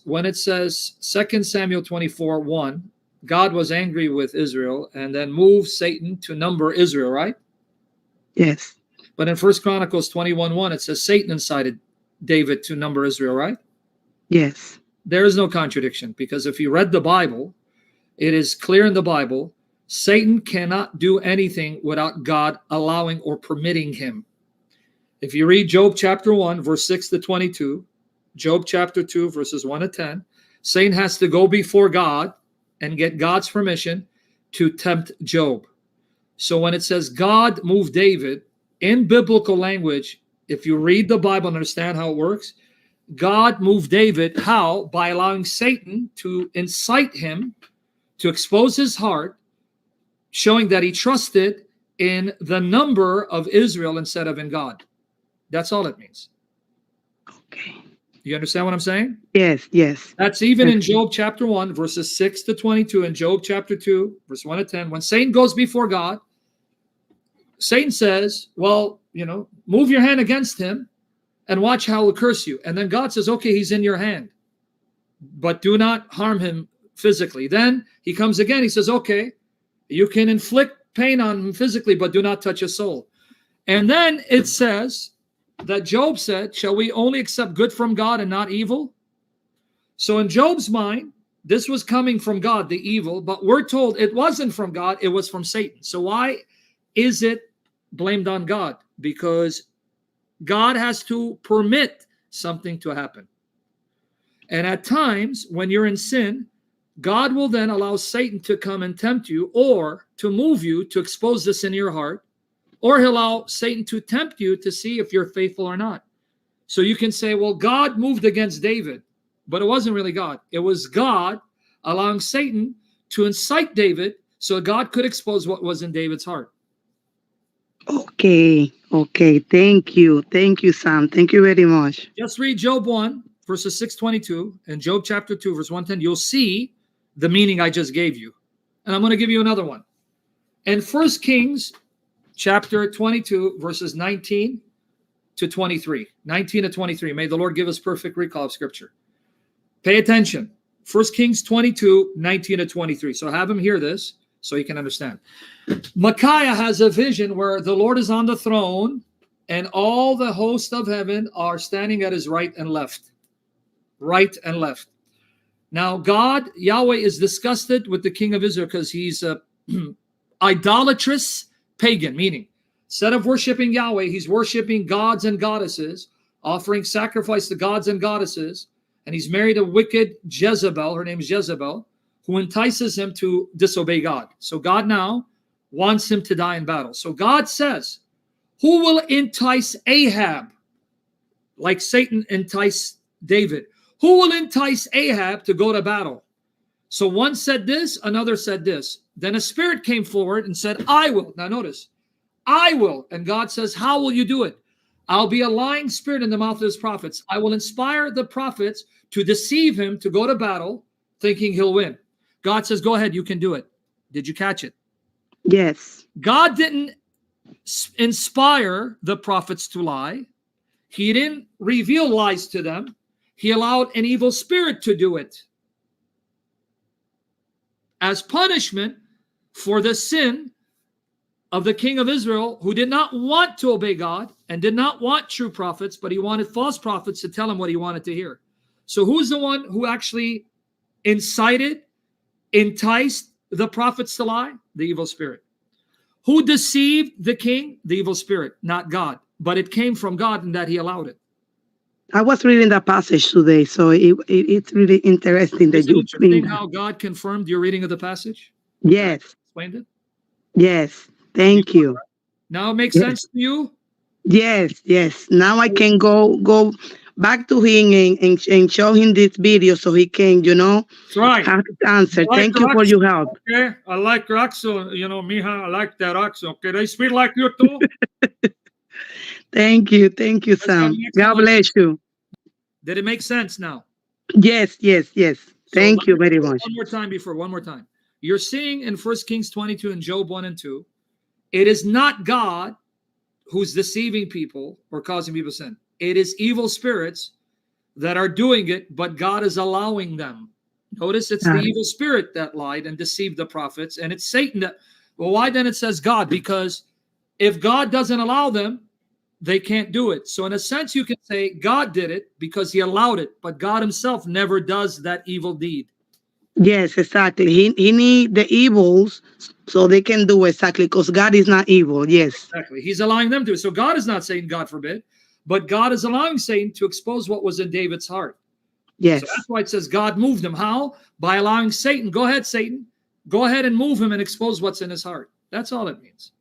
when it says 2 Samuel 24:1, God was angry with Israel and then moved Satan to number Israel, right? Yes. But in 1 Chronicles 21:1, it says Satan incited David to number Israel, right? Yes. There is no contradiction, because if you read the Bible, it is clear in the Bible, Satan cannot do anything without God allowing or permitting him. If you read Job chapter 1, verse 6 to 22, Job chapter 2, verses 1 to 10, Satan has to go before God and get God's permission to tempt Job. So when it says God moved David, in biblical language, if you read the Bible and understand how it works, God moved David. How? By allowing Satan to incite him, to expose his heart, showing that he trusted in the number of Israel instead of in God. That's all it means. Okay. You understand what I'm saying? Yes, yes. That's even in Job chapter 1, verses 6 to 22, and Job chapter 2, verse 1 to 10. When Satan goes before God, Satan says, well, move your hand against him and watch how he'll curse you. And then God says, okay, he's in your hand, but do not harm him physically. Then he comes again. He says, okay, you can inflict pain on him physically, but do not touch his soul. And then it says that Job said, shall we only accept good from God and not evil? So in Job's mind, this was coming from God, the evil, but we're told it wasn't from God, it was from Satan. So why is it blamed on God? Because God has to permit something to happen. And at times, when you're in sin, God will then allow Satan to come and tempt you, or to move you to expose this in your heart, or he'll allow Satan to tempt you to see if you're faithful or not. So you can say, well, God moved against David, but it wasn't really God. It was God allowing Satan to incite David so God could expose what was in David's heart. Okay. Thank you, Sam. Thank you very much. Just read Job 1, verses 622, and Job chapter 2, verse 110. You'll see the meaning I just gave you. And I'm going to give you another one. In 1 Kings chapter 22, verses 19 to 23. 19 to 23. May the Lord give us perfect recall of Scripture. Pay attention. 1 Kings 22, 19 to 23. So have him hear this so he can understand. Micaiah has a vision where the Lord is on the throne and all the host of heaven are standing at his right and left. Right and left. Now God, Yahweh, is disgusted with the king of Israel because he's a idolatrous pagan, meaning instead of worshiping Yahweh, he's worshiping gods and goddesses, offering sacrifice to gods and goddesses, and he's married a wicked Jezebel, her name is Jezebel, who entices him to disobey God. So God now wants him to die in battle. So God says, who will entice Ahab, like Satan enticed David? Who will entice Ahab to go to battle? So one said this, another said this. Then a spirit came forward and said, I will. Now notice, I will. And God says, how will you do it? I'll be a lying spirit in the mouth of his prophets. I will inspire the prophets to deceive him to go to battle, thinking he'll win. God says, go ahead, you can do it. Did you catch it? Yes. God didn't inspire the prophets to lie. He didn't reveal lies to them. He allowed an evil spirit to do it as punishment for the sin of the king of Israel, who did not want to obey God and did not want true prophets, but he wanted false prophets to tell him what he wanted to hear. So who's the one who actually incited, enticed the prophets to lie? The evil spirit. Who deceived the king? The evil spirit, not God. But it came from God in that he allowed it. I was reading the passage today, so it's really interesting that you bring how God confirmed your reading of the passage. Yes. Explained it. Yes. Thank you. Now it makes sense to you. Yes. Now I can go back to him and show him this video so he can, That's right. have his answer. Thank you for your help. Okay, I like Raxo. Mija, I like that Raxo. Okay, they speak like you too. Thank you, Sam. God bless you. Did it make sense now? Yes. Thank you very much. One more time. You're seeing in 1 Kings 22 and Job 1 and 2, it is not God who's deceiving people or causing people to sin. It is evil spirits that are doing it, but God is allowing them. Notice it's the Got it. evil spirit that lied and deceived the prophets, and it's Satan that. Well, why then it says God? Because if God doesn't allow them, they can't do it. So in a sense, you can say God did it because he allowed it, but God himself never does that evil deed. Yes, exactly. He need the evils so they can do exactly because God is not evil. Yes. Exactly. He's allowing them to. So God is not saying, God forbid, but God is allowing Satan to expose what was in David's heart. So Yes. that's why it says God moved him. How? By allowing Satan. Go ahead, Satan. Go ahead and move him and expose what's in his heart. That's all it means.